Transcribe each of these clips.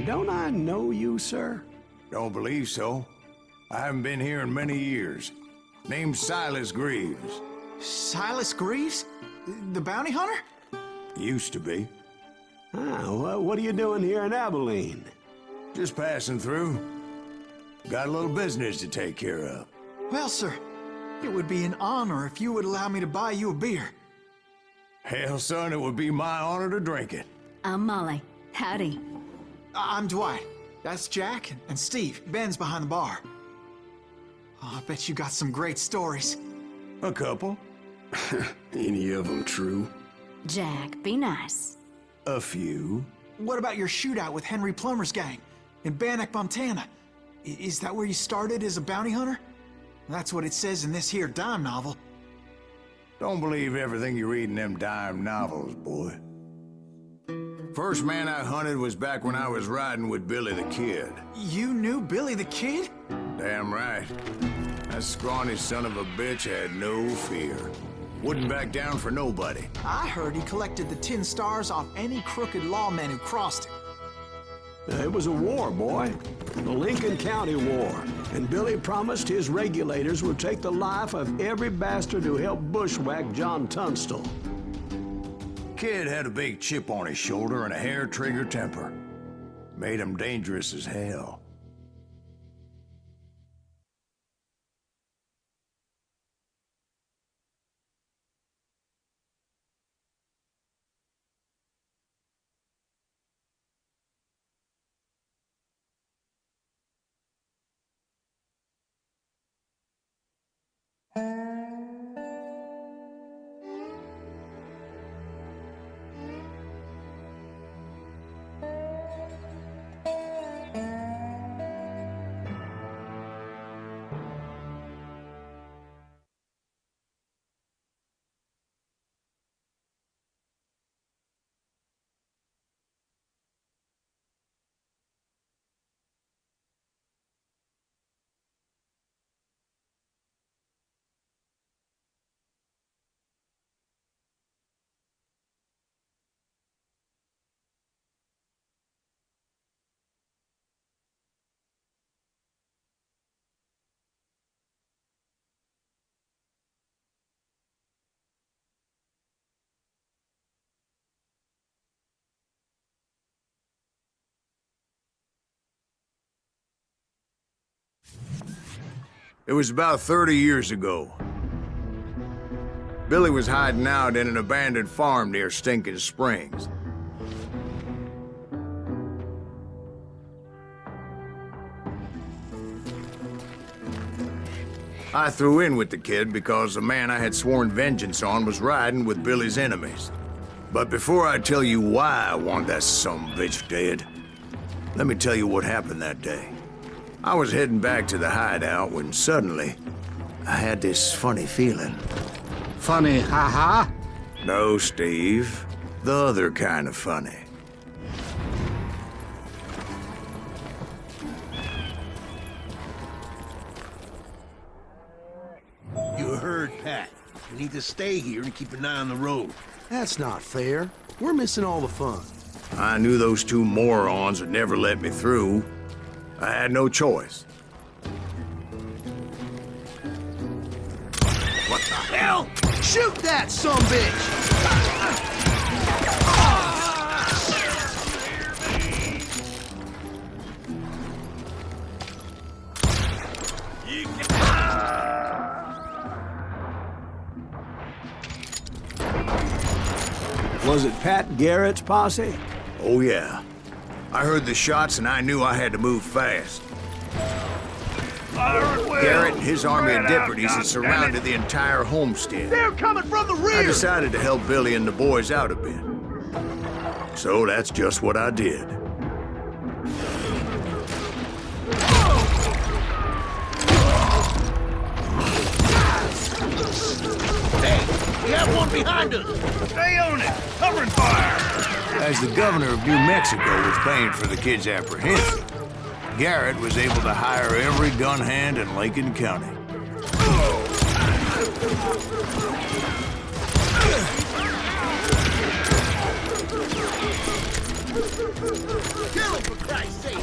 Don't I know you, sir? Don't believe so. I haven't been here in many years. Name's Silas Greaves. Silas Greaves? The bounty hunter? Used to be. Ah, what are you doing here in Abilene? Just passing through. Got a little business to take care of. Well, sir, it would be an honor if you would allow me to buy you a beer. Hell, son, it would be my honor to drink it. I'm Molly. Howdy. I'm Dwight. That's Jack and Steve. Ben's behind the bar. Oh, I bet you got some great stories. A couple. Any of them true? Jack, be nice. A few. What about your shootout with Henry Plummer's gang in Bannock, Montana? Is that where you started as a bounty hunter? That's what it says in this here dime novel. Don't believe everything you read in them dime novels, boy. First man I hunted was back when I was riding with Billy the Kid. You knew Billy the Kid? Damn right. That scrawny son of a bitch had no fear. Wouldn't back down for nobody. I heard he collected the 10 stars off any crooked lawmen who crossed him. It was a war, boy. The Lincoln County War. And Billy promised his regulators would take the life of every bastard who helped bushwhack John Tunstall. Kid had a big chip on his shoulder and a hair-trigger temper. Made him dangerous as hell. It was about 30 years ago. Billy was hiding out in an abandoned farm near Stinking Springs. I threw in with the kid because the man I had sworn vengeance on was riding with Billy's enemies. But before I tell you why I want that sumbitch dead, let me tell you what happened that day. I was heading back to the hideout when suddenly I had this funny feeling. Funny, haha? No, Steve. The other kind of funny. You heard Pat. We need to stay here and keep an eye on the road. That's not fair. We're missing all the fun. I knew those two morons would never let me through. I had no choice. What the hell? Shoot that sumbitch! Was it Pat Garrett's posse? Oh yeah. I heard the shots and I knew I had to move fast. Garrett and his army of deputies had surrounded the entire homestead. They're coming from the rear! I decided to help Billy and the boys out a bit. So that's just what I did. Hey, we have one behind us! Stay on it! Covering fire! As the governor of New Mexico was paying for the kid's apprehension, Garrett was able to hire every gun hand in Lincoln County. Kill him, for Christ's sake!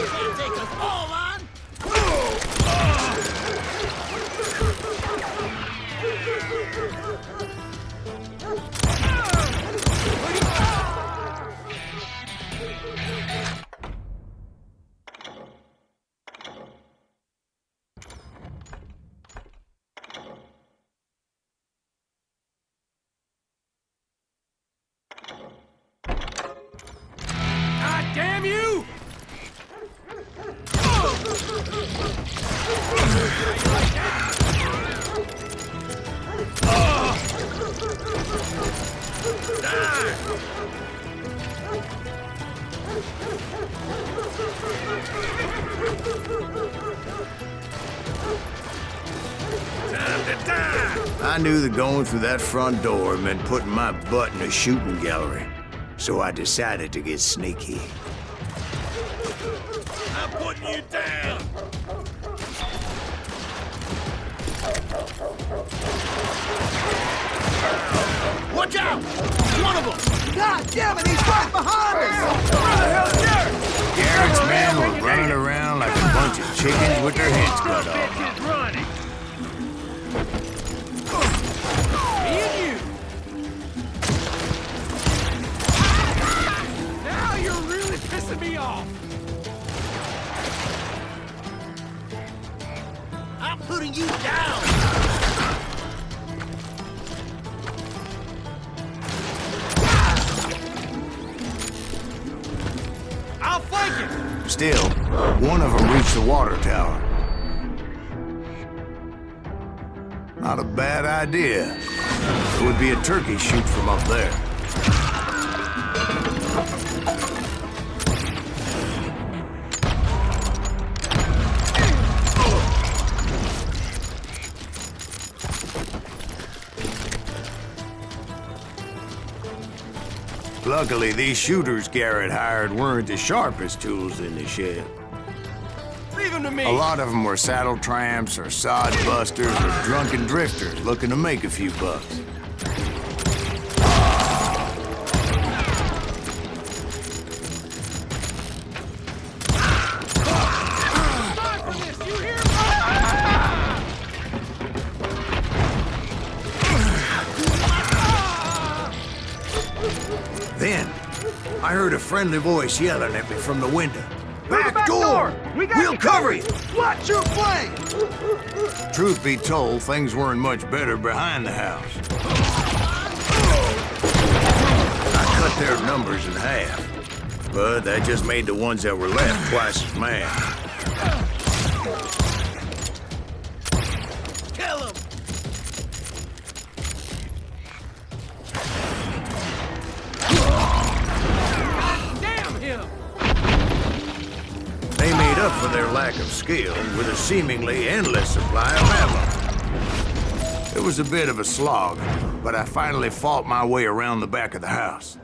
Can't take us all on! God damn you! I knew that going through that front door meant putting my butt in a shooting gallery, so I decided to get sneaky. I'm putting you down! Watch out! One of them! God damn it, he's right behind us! Garrett's men were running around like a bunch of chickens with their heads cut off. Bitch is running! Me and you! Now you're really pissing me off! I'm putting you down! I'll flank him! Still, one of them reached the water tower. Not a bad idea. It would be a turkey shoot from up there. Luckily, these shooters Garrett hired weren't the sharpest tools in the shed. Leave him to me! A lot of them were saddle tramps or sod busters or drunken drifters looking to make a few bucks. Die for this, you hear me? Then, I heard a friendly voice yelling at me from the window. Back door! We'll cover you! Watch your flank! Truth be told, things weren't much better behind the house. I cut their numbers in half, but that just made the ones that were left twice as mad. Kill him! Damn him! They made up for their lack of skill with a seemingly endless supply of ammo. It was a bit of a slog, but I finally fought my way around the back of the house.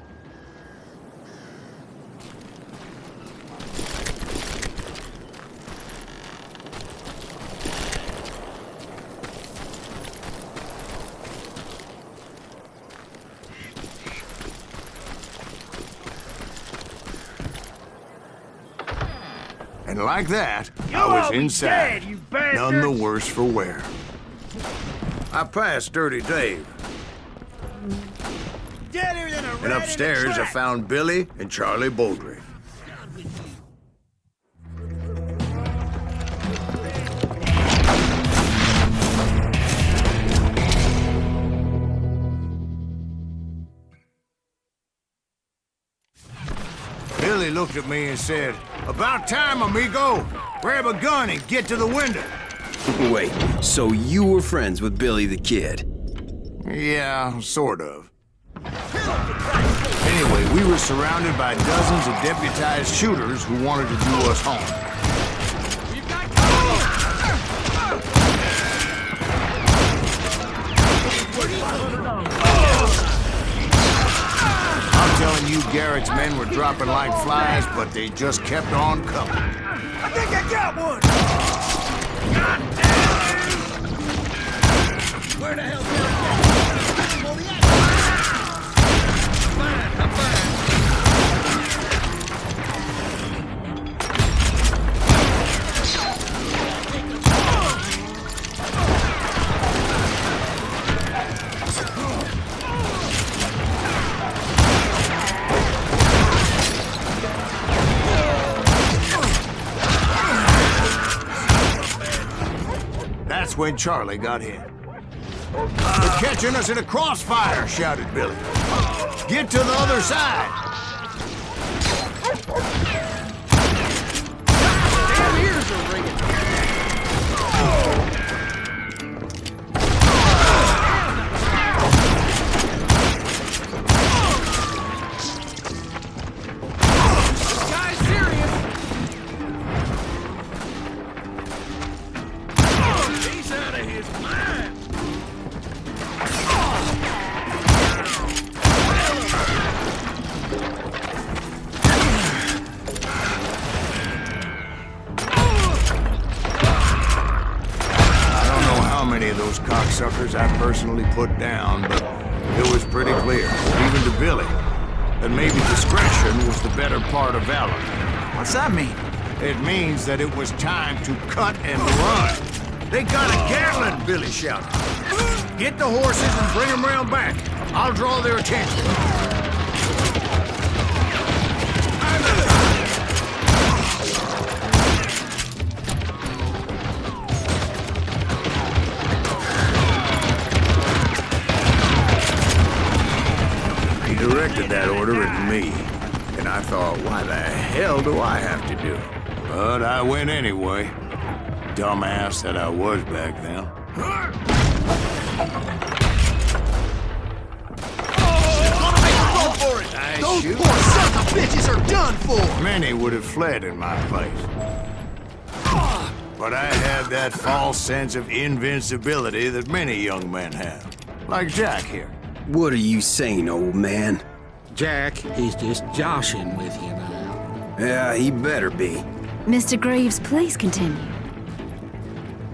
And like that, I was inside, dead, you bastard! none the worse for wear. I passed Dirty Dave, Deader than a rat and upstairs in a I trap. found Billy and Charlie Baldry. Billy looked at me and said, "About time, amigo. Grab a gun and get to the window." Wait, so you were friends with Billy the Kid? Yeah, sort of. Anyway, we were surrounded by dozens of deputized shooters who wanted to do us harm. We've got company! I'm telling Charlie knew Garrett's men were dropping like flies, but they just kept on coming. I think I got one! Where the hell's I'm fine. That's when Charlie got hit. They're catching us in a crossfire, shouted Billy. Get to the other side. Damn ears are ringing. This guy's serious. He's out of his mind. Many of those cocksuckers I personally put down, but it was pretty clear, even to Billy, that maybe discretion was the better part of valor. What's that mean? It means that it was time to cut and run. They got a Gatling, Billy shouted. Get the horses and bring them round back. I'll draw their attention. Directed that order at me, and I thought, why the hell do I have to do it? But I went anyway. Dumbass that I was back then. Those poor sons of bitches are done for! Many would have fled in my place. But I had that false sense of invincibility that many young men have. Like Jack here. What are you saying, old man? Jack, he's just joshing with you now. Yeah, he better be. Mr. Greaves, please continue.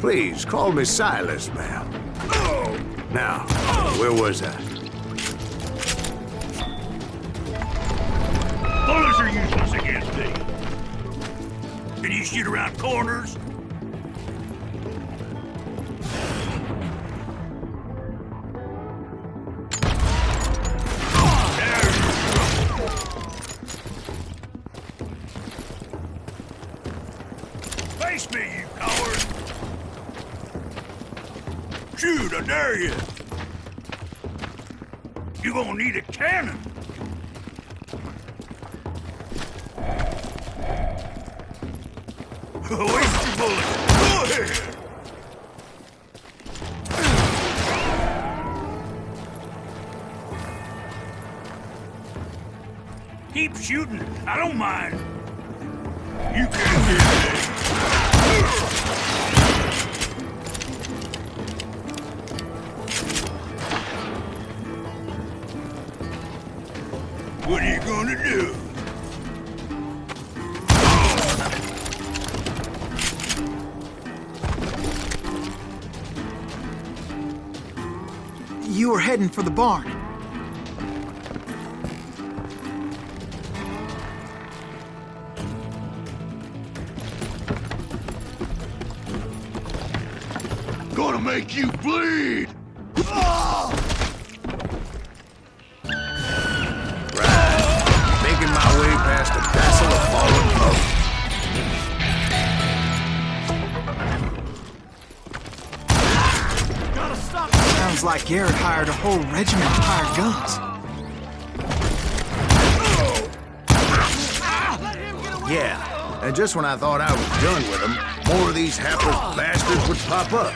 Please, call me Silas, ma'am. Now, where was I? Bullets are useless against me. Can you shoot around corners? Face me, you coward! Shoot, I dare you! You gonna need a cannon! Waste your bullets! Go ahead! Keep shooting, I don't mind. You can't do that. What are you gonna do? You were heading for the barn. Gonna make you bleed! Making my way past a castle of fallen foes. Sounds like Garrett hired a whole regiment of hired guns. Yeah, and just when I thought I was done with them, more of these hapless bastards would pop up.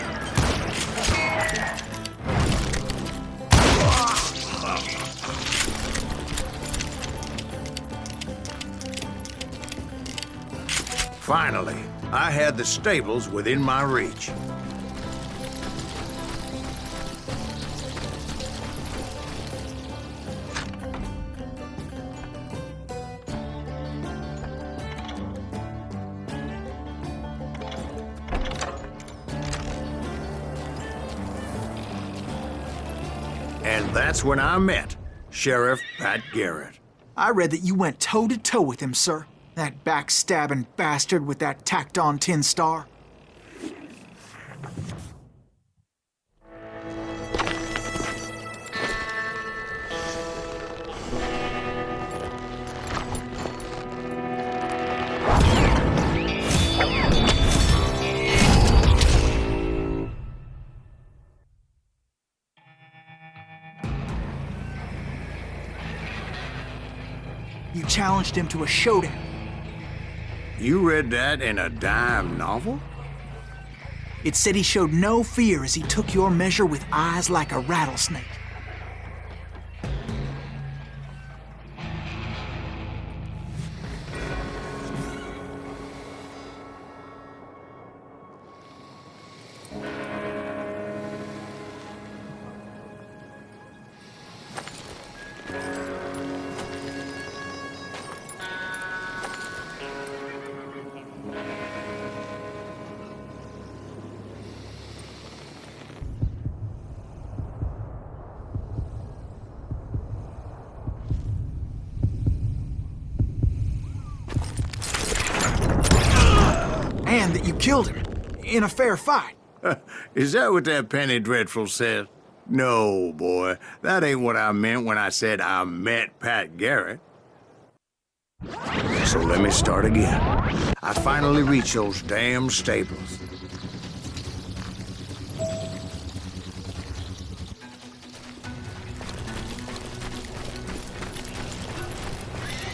Finally, I had the stables within my reach. And that's when I met Sheriff Pat Garrett. I read that you went toe-to-toe with him, sir. That backstabbing bastard with that tacked-on tin star. You challenged him to a showdown. You read that in a dime novel? It said he showed no fear as he took your measure with eyes like a rattlesnake. And that you killed him in a fair fight. Is that what that Penny Dreadful said? No, boy. That ain't what I meant when I said I met Pat Garrett. So let me start again. I finally reached those damn stables.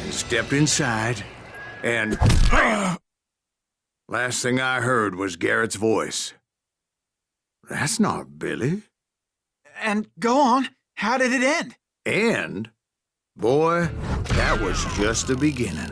And stepped inside, and... Last thing I heard was Garrett's voice. That's not Billy. And go on, how did it end? And, boy, that was just the beginning.